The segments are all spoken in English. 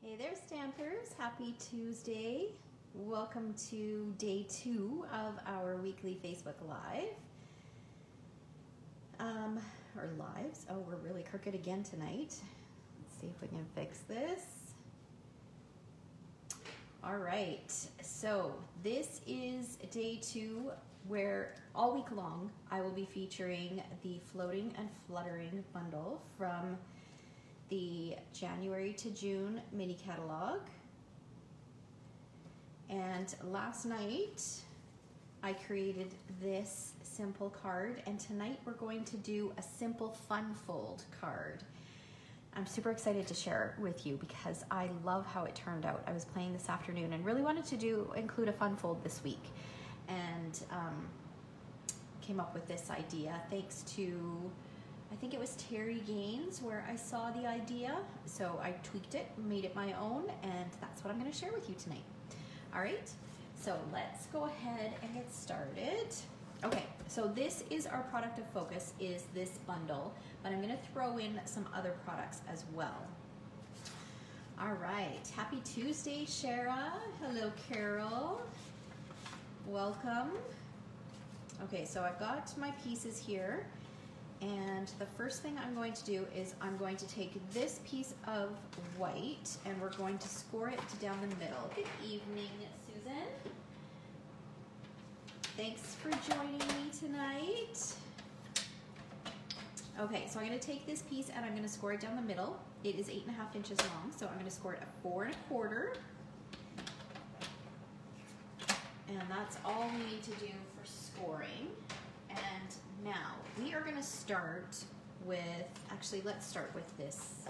Hey there, Stampers. Happy Tuesday. Welcome to day 2 of our weekly Facebook Live. Or lives. Oh, we're really crooked again tonight. Let's see if we can fix this. All right, so this is day 2 where all week long I will be featuring the Floating and Fluttering bundle from the January to June mini catalog. And last night I created this simple card, and tonight we're going to do a simple fun fold card. I'm super excited to share it with you because I love how it turned out. I was playing this afternoon and really wanted to include a fun fold this week, and came up with this idea thanks to, I think it was Terry Gaines where I saw the idea. So I tweaked it, made it my own, and that's what I'm going to share with you tonight. All right, so let's go ahead and get started. Okay, so this is our product of focus, is this bundle, but I'm going to throw in some other products as well. All right, happy Tuesday, Shara. Hello, Carol. Welcome. Okay, so I've got my pieces here. And the first thing I'm going to do is I'm going to take this piece of white and we're going to score it down the middle. Good evening, Susan. Thanks for joining me tonight. Okay, so I'm going to take this piece and I'm going to score it down the middle. It is 8.5 inches long, so I'm going to score it at 4 1/4. And that's all we need to do for scoring. And now we are going to start with, actually let's start with this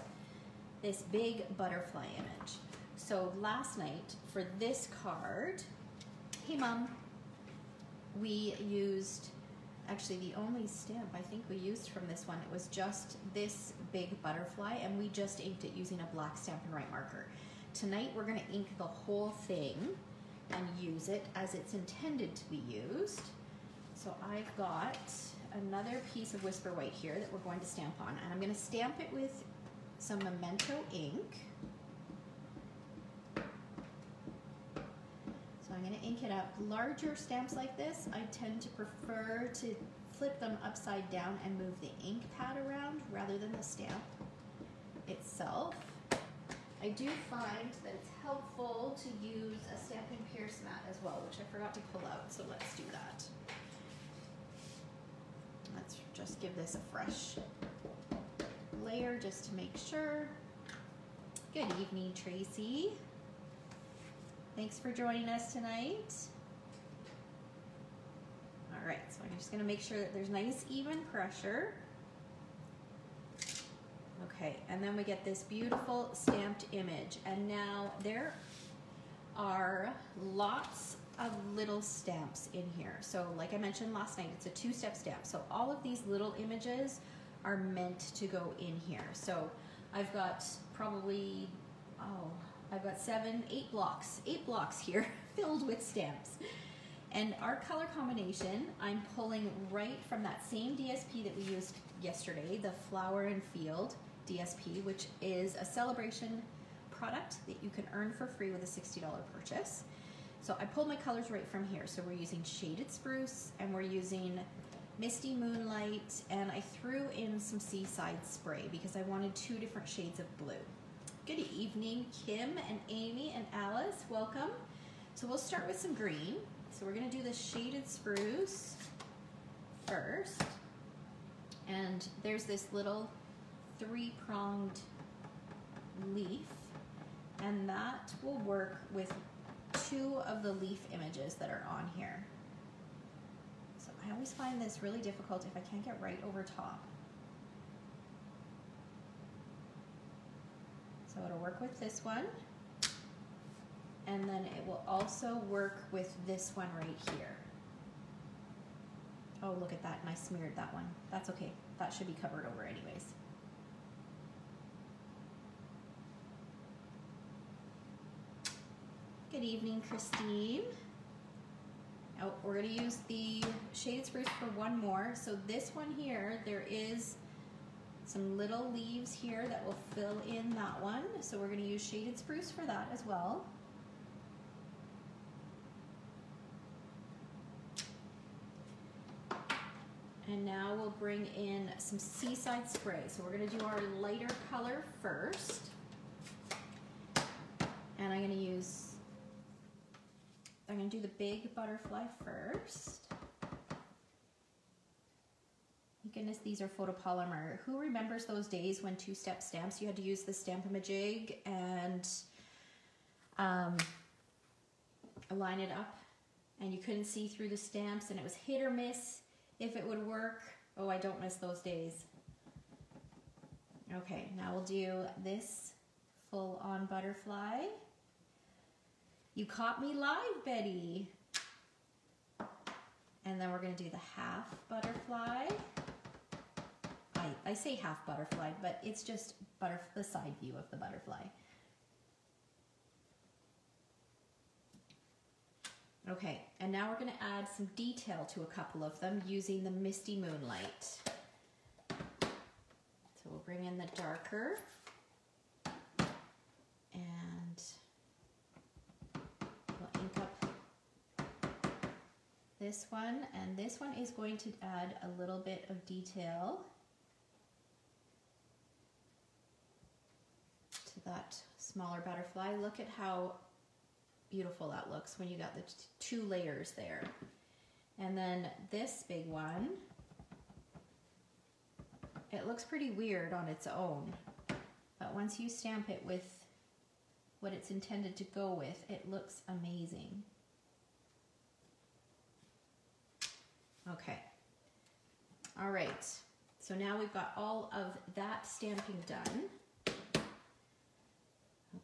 big butterfly image. So last night for this card, hey Mom, we used, actually the only stamp I think we used from this one, it was just this big butterfly, and we just inked it using a black Stampin' Up marker. Tonight we're going to ink the whole thing and use it as it's intended to be used. So I've got another piece of Whisper White here that we're going to stamp on, and I'm going to stamp it with some Memento ink. So I'm going to ink it up. Larger stamps like this, I tend to prefer to flip them upside down and move the ink pad around rather than the stamp itself. I do find that it's helpful to use a Stampin' Pierce mat as well, which I forgot to pull out, so let's do that. Let's just give this a fresh layer just to make sure. Good evening, Tracy. Thanks for joining us tonight. All right, so I'm just gonna make sure that there's nice even pressure. Okay, and then we get this beautiful stamped image. And now there are lots of little stamps in here. So like I mentioned last night, it's a 2-step stamp. So all of these little images are meant to go in here. So I've got probably, I've got 8 blocks here filled with stamps. And our color combination, I'm pulling right from that same DSP that we used yesterday, the Flower and Field DSP, which is a celebration product that you can earn for free with a $60 purchase. So I pulled my colors right from here. So we're using Shaded Spruce and we're using Misty Moonlight, and I threw in some Seaside Spray because I wanted 2 different shades of blue. Good evening, Kim and Amy and Alice, welcome. So we'll start with some green. So we're gonna do the Shaded Spruce first. And there's this little 3-pronged leaf, and that will work with 2 of the leaf images that are on here. So I always find this really difficult if I can't get right over top. So it'll work with this one, and then it will also work with this one right here. Oh, look at that, and I smeared that one. That's okay, that should be covered over anyways. Good evening, Christine. Now we're going to use the Shaded Spruce for one more. So this one here, there is some little leaves here that will fill in that one. So we're going to use shaded spruce for that as well. And now we'll bring in some Seaside Spray. So we're going to do our lighter color first. And I'm going to do the big butterfly first. Thank goodness these are photopolymer. Who remembers those days when two-step stamps, you had to use the Stamp-A-Majig and line it up, and you couldn't see through the stamps, and it was hit or miss if it would work. Oh, I don't miss those days. Okay, now we'll do this full-on butterfly. You caught me live, Betty. And then we're going to do the half butterfly. I say half butterfly, but it's just the side view of the butterfly. Okay, and now we're going to add some detail to a couple of them using the Misty Moonlight. So we'll bring in the darker and we'll ink up this one, and this one is going to add a little bit of detail to that smaller butterfly. Look at how beautiful that looks when you got the two layers there. And then this big one, it looks pretty weird on its own, but once you stamp it with what it's intended to go with, it looks amazing. Okay, all right, so now we've got all of that stamping done.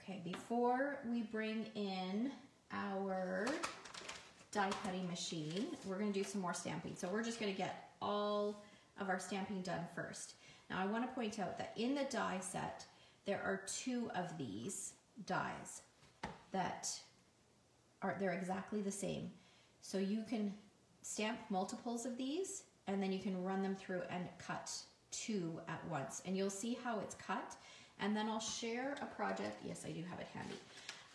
Okay, before we bring in our die cutting machine, we're going to do some more stamping. So we're just going to get all of our stamping done first. Now I want to point out that in the die set, there are two of these dies that they're exactly the same. So you can stamp multiples of these, and then you can run them through and cut two at once. And you'll see how it's cut. And then I'll share a project. Yes, I do have it handy.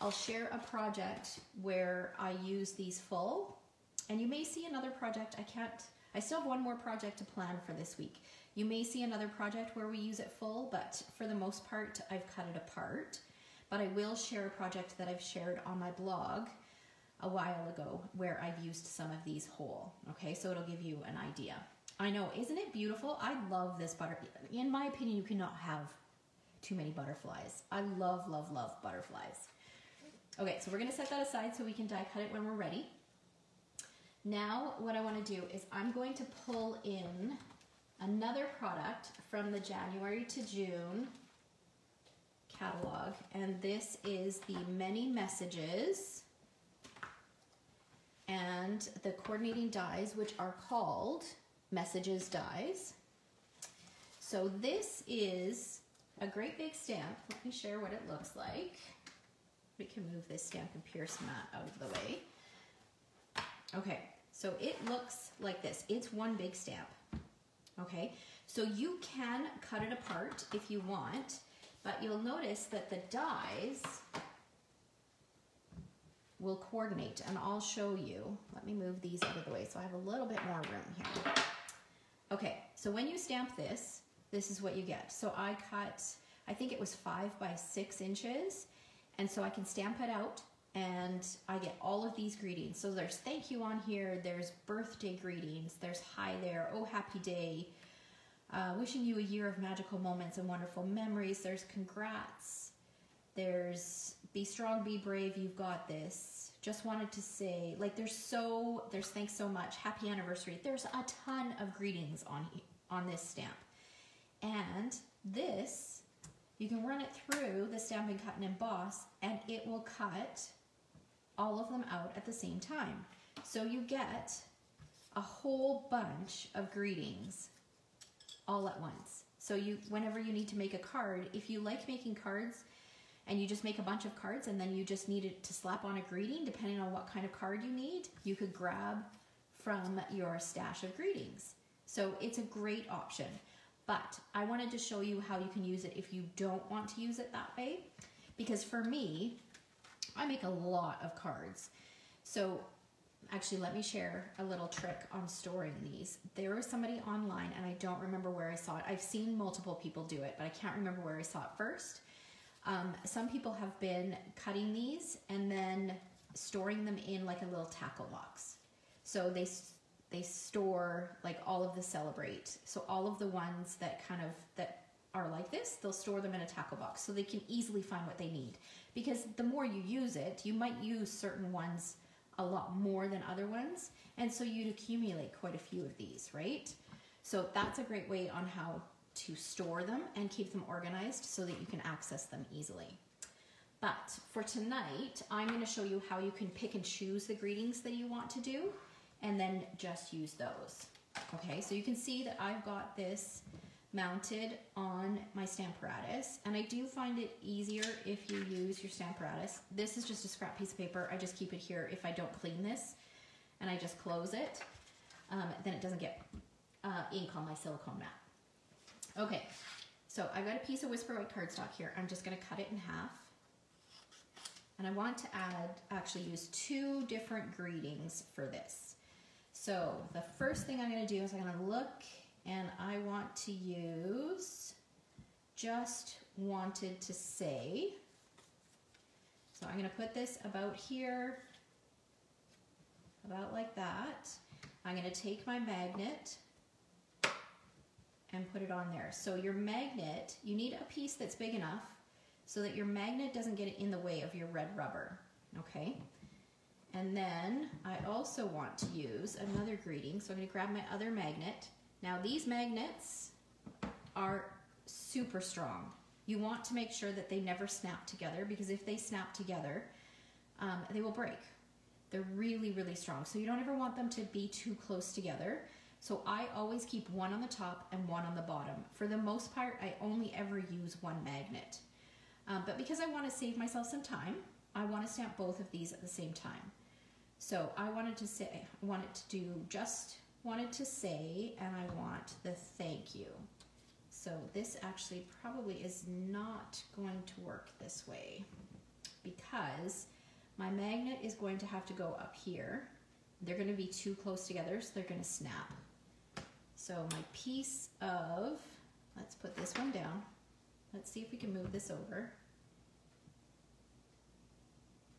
I'll share a project where I use these full, and you may see another project. I still have one more project to plan for this week. You may see another project where we use it full, but for the most part, I've cut it apart. But I will share a project that I've shared on my blog a while ago where I've used some of these whole. Okay, so it'll give you an idea. I know, isn't it beautiful? I love this butterfly. In my opinion, you cannot have too many butterflies. I love, love, love butterflies. Okay, so we're gonna set that aside so we can die cut it when we're ready. Now, what I wanna do is I'm going to pull in another product from the January to June catalog, and this is the Many Messages and the coordinating dies, which are called Messages dies. So this is a great big stamp. Let me share what it looks like. We can move this Stampin' Pierce mat out of the way. Okay, so it looks like this. It's one big stamp. Okay, so you can cut it apart if you want, but you'll notice that the dies will coordinate, and I'll show you. Let me move these out of the way so I have a little bit more room here. Okay, so when you stamp this, this is what you get. So I cut, I think it was 5 by 6 inches, and so I can stamp it out, and I get all of these greetings. So there's thank you on here, there's birthday greetings, there's hi there, oh happy day, wishing you a year of magical moments and wonderful memories, there's congrats, there's be strong, be brave, you've got this, just wanted to say, like there's thanks so much, happy anniversary, there's a ton of greetings on this stamp. And this, you can run it through the Stampin' Cut and Emboss, and it will cut all of them out at the same time. So you get a whole bunch of greetings all at once. So whenever you need to make a card, if you like making cards and you just make a bunch of cards and then you just need it to slap on a greeting, depending on what kind of card you need, you could grab from your stash of greetings. So it's a great option. But I wanted to show you how you can use it if you don't want to use it that way. Because for me, I make a lot of cards. So actually, let me share a little trick on storing these. There was somebody online, and I don't remember where I saw it. I've seen multiple people do it, but I can't remember where I saw it first. Some people have been cutting these and then storing them in like a little tackle box. So they store like all of the Celebrate. So all of the ones that that are like this, they'll store them in a tackle box so they can easily find what they need. Because the more you use it, you might use certain ones a lot more than other ones, and so you'd accumulate quite a few of these, right? So that's a great way on how to store them and keep them organized so that you can access them easily. But for tonight, I'm going to show you how you can pick and choose the greetings that you want to do and then just use those. Okay, so you can see that I've got this mounted on my Stamparatus, and I do find it easier if you use your Stamparatus. This is just a scrap piece of paper. I just keep it here if I don't clean this, and I just close it. Then it doesn't get ink on my silicone mat. Okay, so I've got a piece of Whisper White cardstock here. I'm just going to cut it in half, and I want to actually use 2 different greetings for this. So the first thing I'm going to do is I'm going to look, and I want to use Just Wanted to Say. So I'm going to put this about here, about like that. I'm going to take my magnet and put it on there. So your magnet, you need a piece that's big enough so that your magnet doesn't get in the way of your red rubber, okay? And then I also want to use another greeting, so I'm going to grab my other magnet. Now these magnets are super strong. You want to make sure that they never snap together, because if they snap together, they will break. They're really, really strong. So you don't ever want them to be too close together. So I always keep one on the top and one on the bottom. For the most part, I only ever use one magnet. But because I want to save myself some time, I want to stamp both of these at the same time. So I wanted to say, I wanted to do Just Wanted to Say, and I want the Thank You. So this actually probably is not going to work this way, because my magnet is going to have to go up here. They're going to be too close together, so they're going to snap. So my piece of, let's put this one down. Let's see if we can move this over.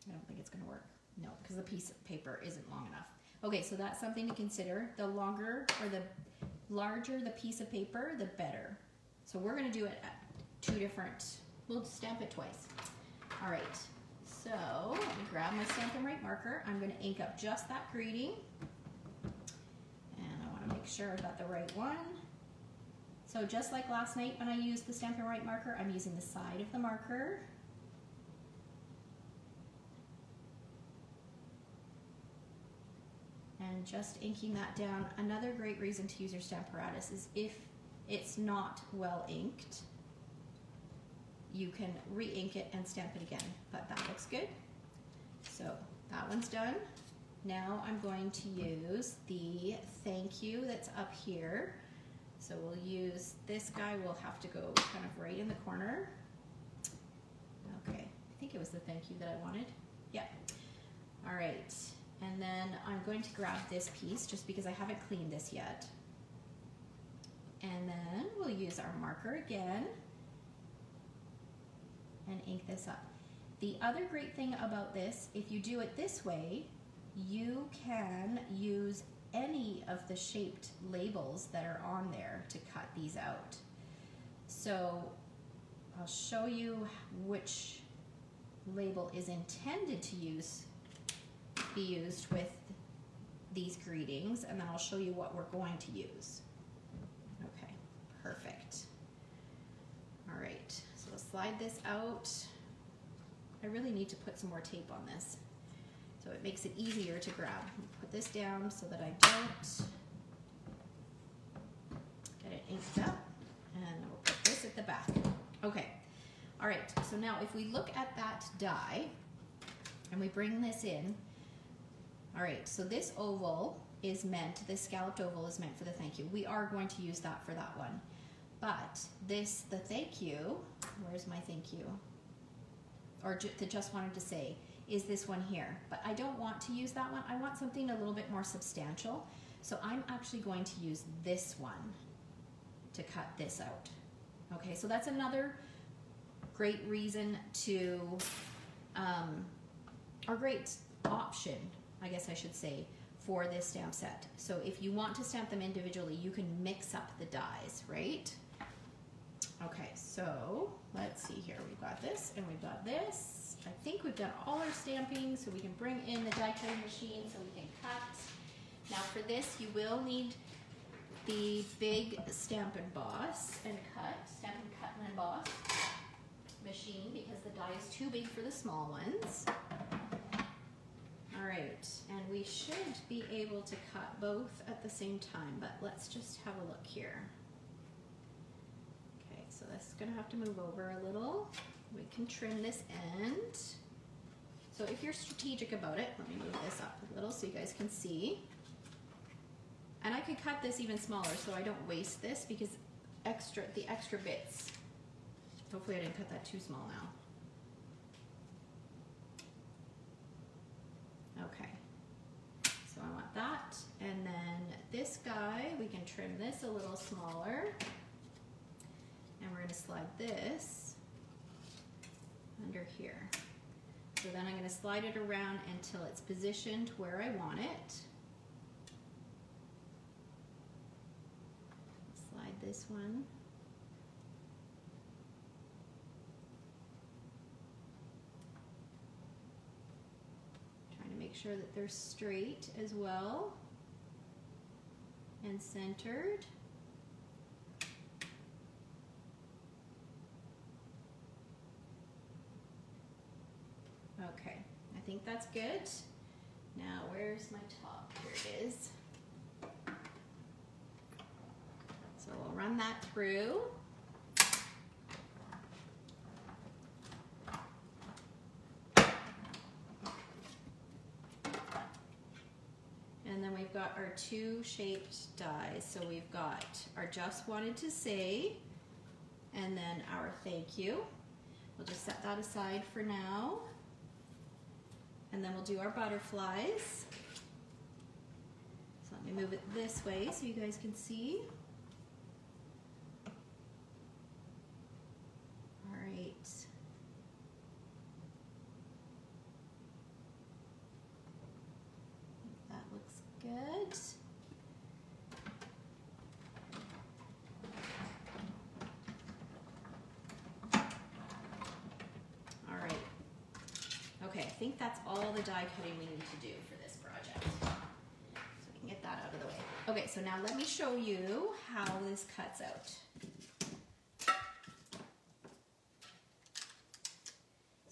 I don't think it's going to work. No, because the piece of paper isn't long enough. Okay, so that's something to consider. The longer or the larger the piece of paper, the better. So we're going to do it at 2 different, we'll stamp it twice. All right, so let me grab my Stampin' Right marker. I'm going to ink up just that greeting. And I want to make sure I've got the right one. So just like last night when I used the Stampin' Right marker, I'm using the side of the marker. And just inking that down. Another great reason to use your Stamparatus is if it's not well inked, you can re-ink it and stamp it again. But that looks good. So that one's done. Now I'm going to use the Thank You that's up here. So we'll use this guy, will have to go kind of right in the corner. Okay, I think it was the Thank You that I wanted. Yeah. All right. And then I'm going to grab this piece just because I haven't cleaned this yet. And then we'll use our marker again and ink this up. The other great thing about this, if you do it this way, you can use any of the shaped labels that are on there to cut these out. So I'll show you which label is intended to be used with these greetings, and then I'll show you what we're going to use. Okay, perfect. All right, so we'll slide this out. I really need to put some more tape on this, so it makes it easier to grab. Put this down so that I don't get it inked up, and we'll put this at the back. Okay, all right, so now if we look at that die, and we bring this in, all right, so this oval is meant, this scalloped oval is meant for the Thank You. We are going to use that for that one. But this, the thank you, where's my thank you? Or the just wanted to say, is this one here. But I don't want to use that one. I want something a little bit more substantial. So I'm actually going to use this one to cut this out. Okay, so that's another great reason to, or great option, I guess I should say, for this stamp set. So if you want to stamp them individually, you can mix up the dies, right? Okay, so let's see here. We've got this and we've got this. I think we've done all our stamping, so we can bring in the die cutting machine so we can cut. Now for this, you will need the big Stampin' Boss and Cut, Stampin' Cut and Emboss machine, because the die is too big for the small ones. All right, and we should be able to cut both at the same time, but let's just have a look here. Okay, so this is gonna have to move over a little. We can trim this end. So if you're strategic about it, let me move this up a little so you guys can see. And I could cut this even smaller so I don't waste this, because the extra bits. Hopefully I didn't cut that too small now. Okay, so I want that. And then this guy, we can trim this a little smaller. And we're gonna slide this under here. So then I'm gonna slide it around until it's positioned where I want it. Slide this one. Trying to make sure that they're straight as well and centered. Okay, I think that's good. Now, where's my top? Here it is. So we'll run that through. And then we've got our two shaped dies. So we've got our just wanted to say, and then our thank you. We'll just set that aside for now. And then we'll do our butterflies. So let me move it this way so you guys can see. All right. That looks good. Okay, I think that's all the die cutting we need to do for this project. So we can get that out of the way. Okay, so now let me show you how this cuts out.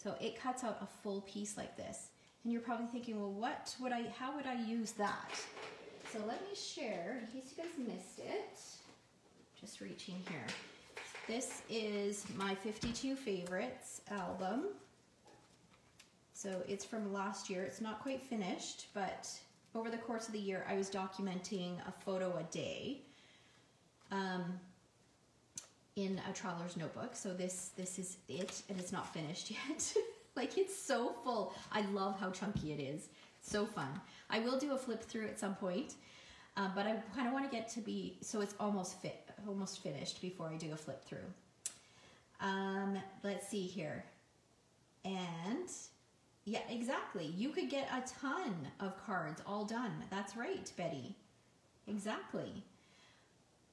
So it cuts out a full piece like this. And you're probably thinking, well, how would I use that? So let me share, in case you guys missed it, just reaching here. This is my 52 Favorites album. So it's from last year. It's not quite finished, but over the course of the year, I was documenting a photo a day in a traveler's notebook. So this is it, and it's not finished yet. Like, it's so full. I love how chunky it is. So fun. I will do a flip through at some point, but I kind of want to get to be, so it's almost finished before I do a flip through. Let's see here. And yeah, exactly. You could get a ton of cards all done. That's right, Betty. Exactly.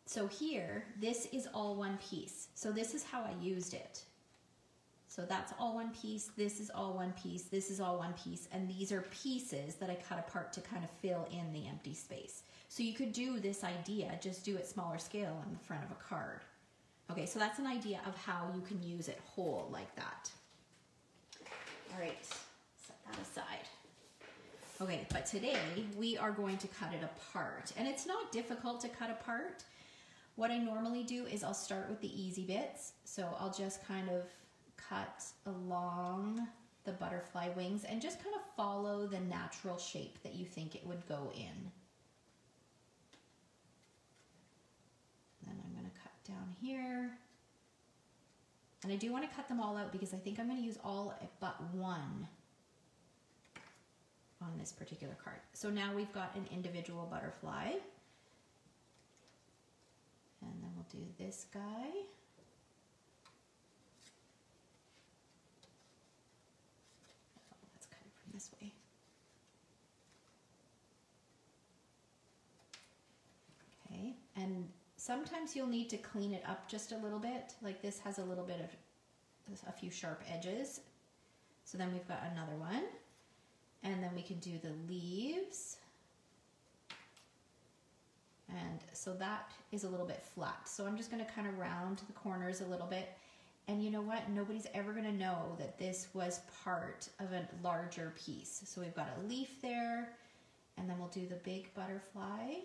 So here, this is all one piece. So this is how I used it. So that's all one piece, this is all one piece, this is all one piece, and these are pieces that I cut apart to kind of fill in the empty space. So you could do this idea, just do it smaller scale on the front of a card. Okay, so that's an idea of how you can use it whole like that. All right, set that aside. Okay, but today we are going to cut it apart, and it's not difficult to cut apart. What I normally do is I'll start with the easy bits, so I'll just kind of cut along the butterfly wings and just kind of follow the natural shape that you think it would go in. Then I'm going to cut down here. And I do want to cut them all out because I think I'm going to use all but one on this particular card. So now we've got an individual butterfly. And then we'll do this guy. Oh, let's cut it from this way. Okay, and sometimes you'll need to clean it up just a little bit. Like this has a little bit of a few sharp edges. So then we've got another one. And then we can do the leaves. And so that is a little bit flat. So I'm just going to kind of round the corners a little bit. And you know what? Nobody's ever going to know that this was part of a larger piece. So we've got a leaf there, and then we'll do the big butterfly.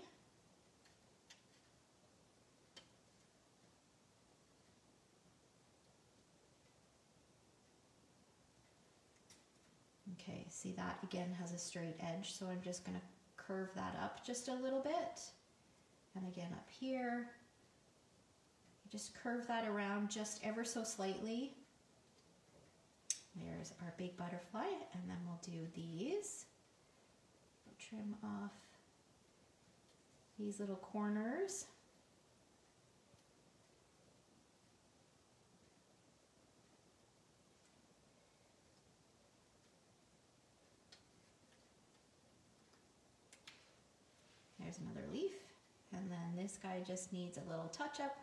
Okay, see that again has a straight edge, so I'm just going to curve that up just a little bit. And again up here, just curve that around just ever so slightly. There's our big butterfly, and then we'll do these. Trim off these little corners. There's another leaf, and then this guy just needs a little touch up.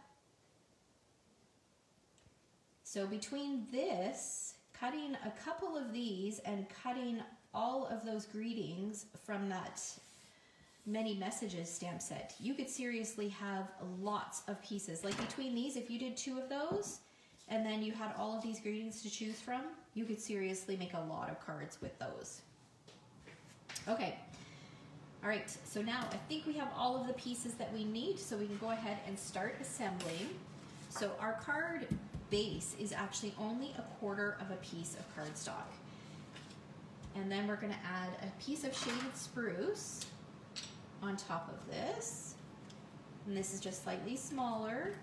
So between this, cutting a couple of these and cutting all of those greetings from that many messages stamp set, you could seriously have lots of pieces. Like between these, if you did 2 of those and then you had all of these greetings to choose from, you could seriously make a lot of cards with those. Okay. All right, so now I think we have all of the pieces that we need, so we can go ahead and start assembling. So our card base is actually only 1/4 of a piece of cardstock. And then we're going to add a piece of shaded spruce on top of this. And this is just slightly smaller.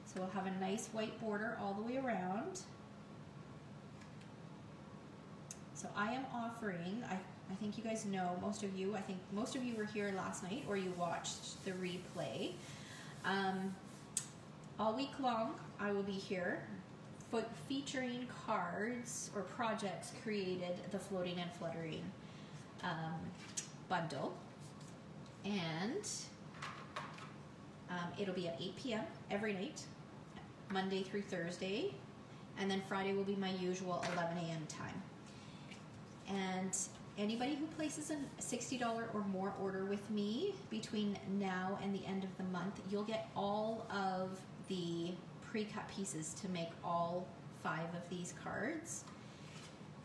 So we'll have a nice white border all the way around. So I am offering, I think you guys know, I think most of you were here last night or you watched the replay. All week long, I will be here featuring cards or projects created the Floating and Fluttering bundle. And it'll be at 8 p.m. every night, Monday through Thursday. And then Friday will be my usual 11 a.m. time. And anybody who places a $60 or more order with me between now and the end of the month, you'll get all of the pre-cut pieces to make all 5 of these cards.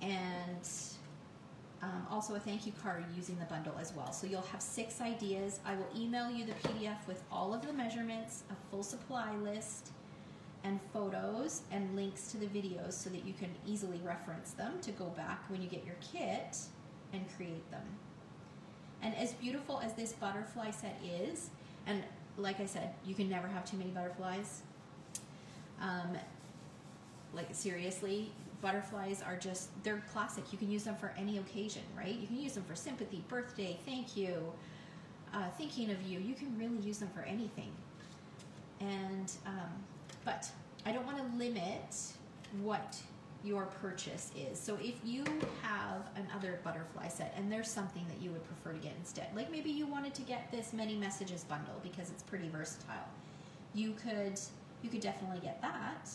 And also a thank you card using the bundle as well. So you'll have 6 ideas. I will email you the PDF with all of the measurements, a full supply list, and photos and links to the videos so that you can easily reference them to go back when you get your kit and create them. And as beautiful as this butterfly set is, and like I said, you can never have too many butterflies. Like seriously, butterflies are just, they're classic. You can use them for any occasion, right? You can use them for sympathy, birthday, thank you, thinking of you. You can really use them for anything. And but I don't want to limit what your purchase is. So if you have another butterfly set and there's something that you would prefer to get instead, like maybe you wanted to get this many messages bundle because it's pretty versatile, you could definitely get that,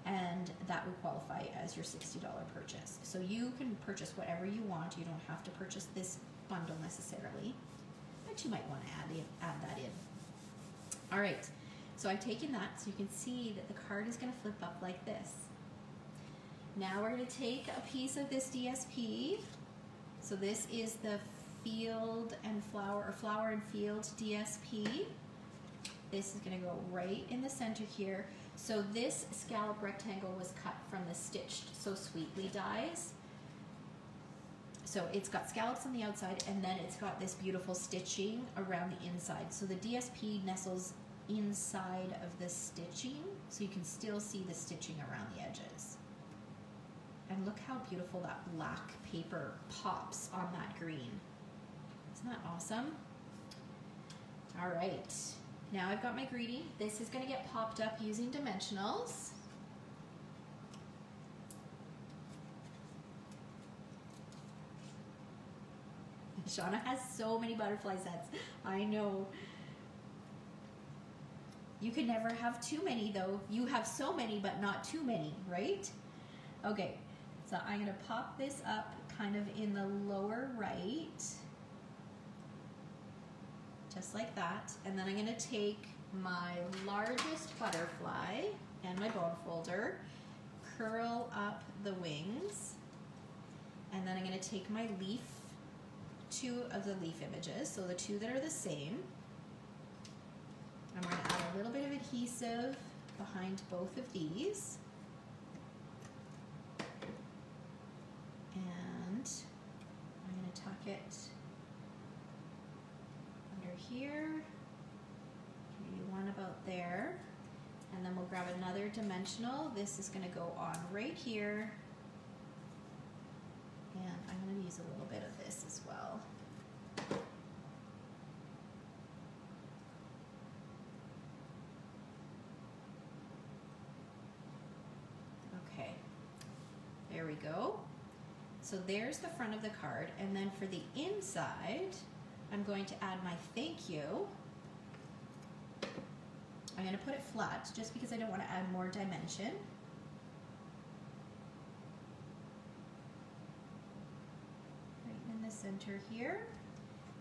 and that would qualify as your $60 purchase. So you can purchase whatever you want. You don't have to purchase this bundle necessarily, but you might want to add that in. All right. So I've taken that, so you can see that the card is going to flip up like this. Now we're going to take a piece of this DSP. So this is the Field and Flower, or Flower and Field DSP. This is going to go right in the center here. So this scallop rectangle was cut from the Stitched So Sweetly dies. So it's got scallops on the outside, and then it's got this beautiful stitching around the inside. So the DSP nestles inside of the stitching, so you can still see the stitching around the edges. And look how beautiful that black paper pops on that green. Isn't that awesome? All right, now I've got my greeting. This is gonna get popped up using dimensionals. Shauna has so many butterfly sets. I know. You can never have too many though. You have so many, but not too many, right? Okay, so I'm gonna pop this up kind of in the lower right, just like that. And then I'm gonna take my largest butterfly and my bone folder, curl up the wings, and then I'm gonna take my leaf, two of the leaf images, so the two that are the same. I'm going to add a little bit of adhesive behind both of these. And I'm going to tuck it under here, maybe one about there, and then we'll grab another dimensional. This is going to go on right here. And I'm going to use a little bit of this as well. Okay, there we go. So there's the front of the card, and then for the inside, I'm going to add my thank you. I'm going to put it flat just because I don't want to add more dimension. Center here,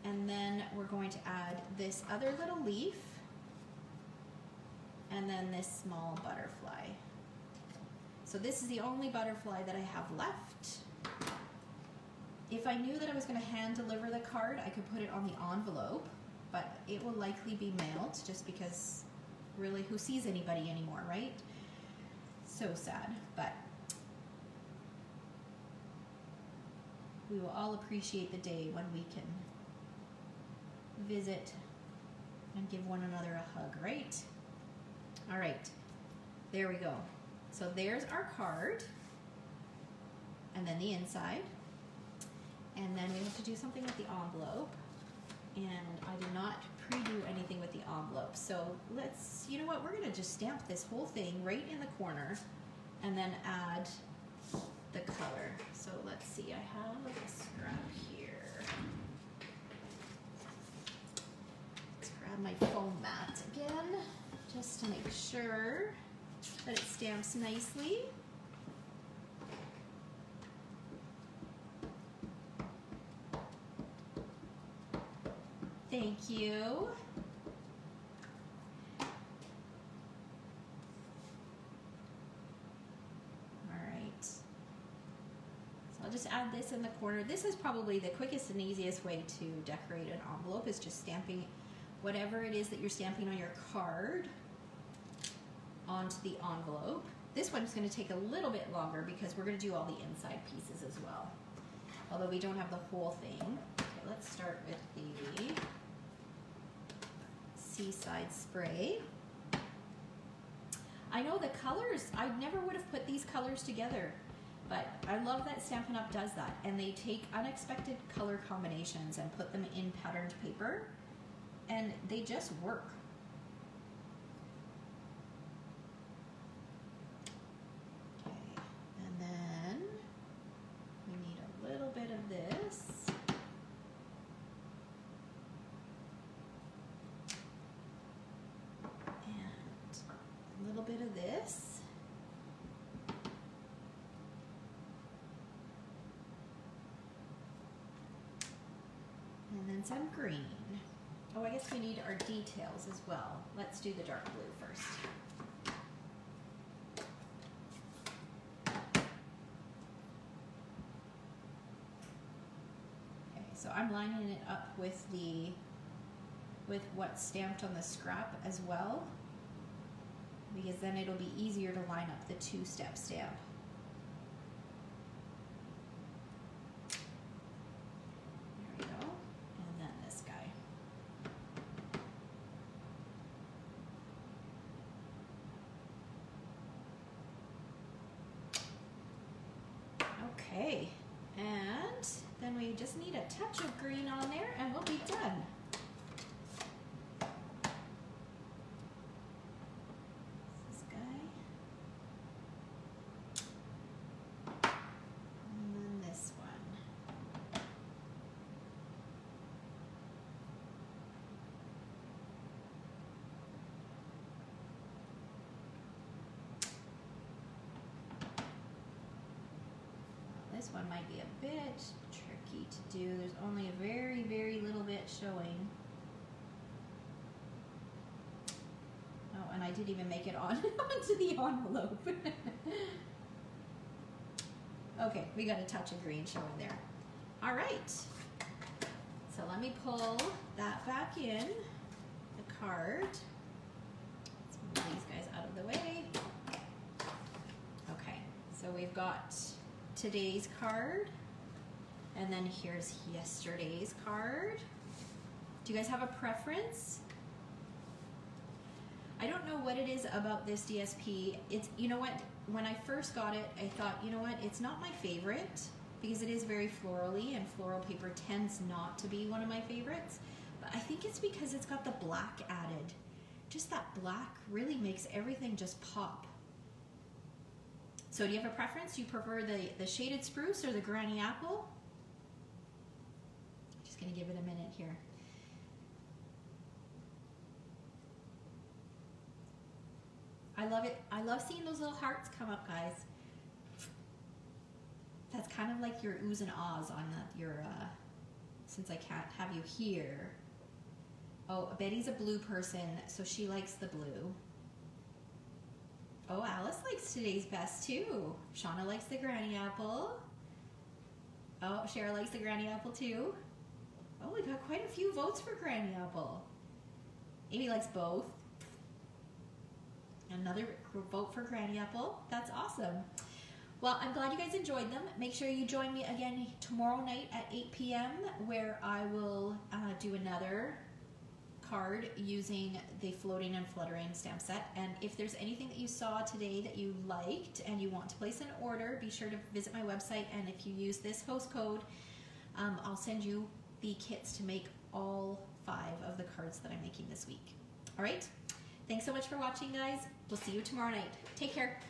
and then we're going to add this other little leaf and then this small butterfly. So this is the only butterfly that I have left. If I knew that I was going to hand deliver the card, I could put it on the envelope, but it will likely be mailed just because really who sees anybody anymore, right? So sad, but we will all appreciate the day when we can visit and give one another a hug, right? All right, there we go. So there's our card, and then the inside. And then we have to do something with the envelope. And I did not pre-do anything with the envelope. So let's, you know what, we're gonna just stamp this whole thing right in the corner and then add the color. So let's see, I have a scrap here. Let's grab my foam mat again, just to make sure that it stamps nicely. Thank you. I'll just add this in the corner. This is probably the quickest and easiest way to decorate an envelope, is just stamping whatever it is that you're stamping on your card onto the envelope. This one is going to take a little bit longer because we're going to do all the inside pieces as well, although we don't have the whole thing. Okay, let's start with the Seaside Spray. I know the colors, I never would have put these colors together, but I love that Stampin' Up! Does that, and they take unexpected color combinations and put them in patterned paper, and they just work. Okay, and then we need a little bit of this. And a little bit of this. And then some green. Oh, I guess we need our details as well. Let's do the dark blue first. Okay, so I'm lining it up with what's stamped on the scrap as well, because then it'll be easier to line up the two-step stamp. Okay, and then we just need a touch of green on there and we'll be done. This guy. And then this one. This one might be a bit tricky to do. There's only a very, very little bit showing. Oh, and I didn't even make it on onto the envelope. Okay, we got a touch of green showing there. All right. So let me pull that back in, the card. Let's move these guys out of the way. Okay, so we've got today's card, and then here's yesterday's card. Do you guys have a preference? I don't know what it is about this DSP. It's, you know what, when I first got it, I thought, you know what, it's not my favorite because it is very florally, and floral paper tends not to be one of my favorites. But I think it's because it's got the black added. Just that black really makes everything just pop. So do you have a preference? Do you prefer the shaded spruce or the granny apple? Just gonna give it a minute here. I love it. I love seeing those little hearts come up, guys. That's kind of like your oohs and ahs on your, since I can't have you here. Oh, Betty's a blue person, so she likes the blue. Oh, Alice likes today's best too. Shauna likes the granny apple. Oh, Cheryl likes the granny apple too. Oh, we got quite a few votes for granny apple. Amy likes both. Another vote for granny apple. That's awesome. Well, I'm glad you guys enjoyed them. Make sure you join me again tomorrow night at 8 p.m. where I will do another card using the Floating and Fluttering stamp set. And if there's anything that you saw today that you liked and you want to place an order, be sure to visit my website, and if you use this host code, I'll send you the kits to make all 5 of the cards that I'm making this week. All right, thanks so much for watching, guys. We'll see you tomorrow night. Take care.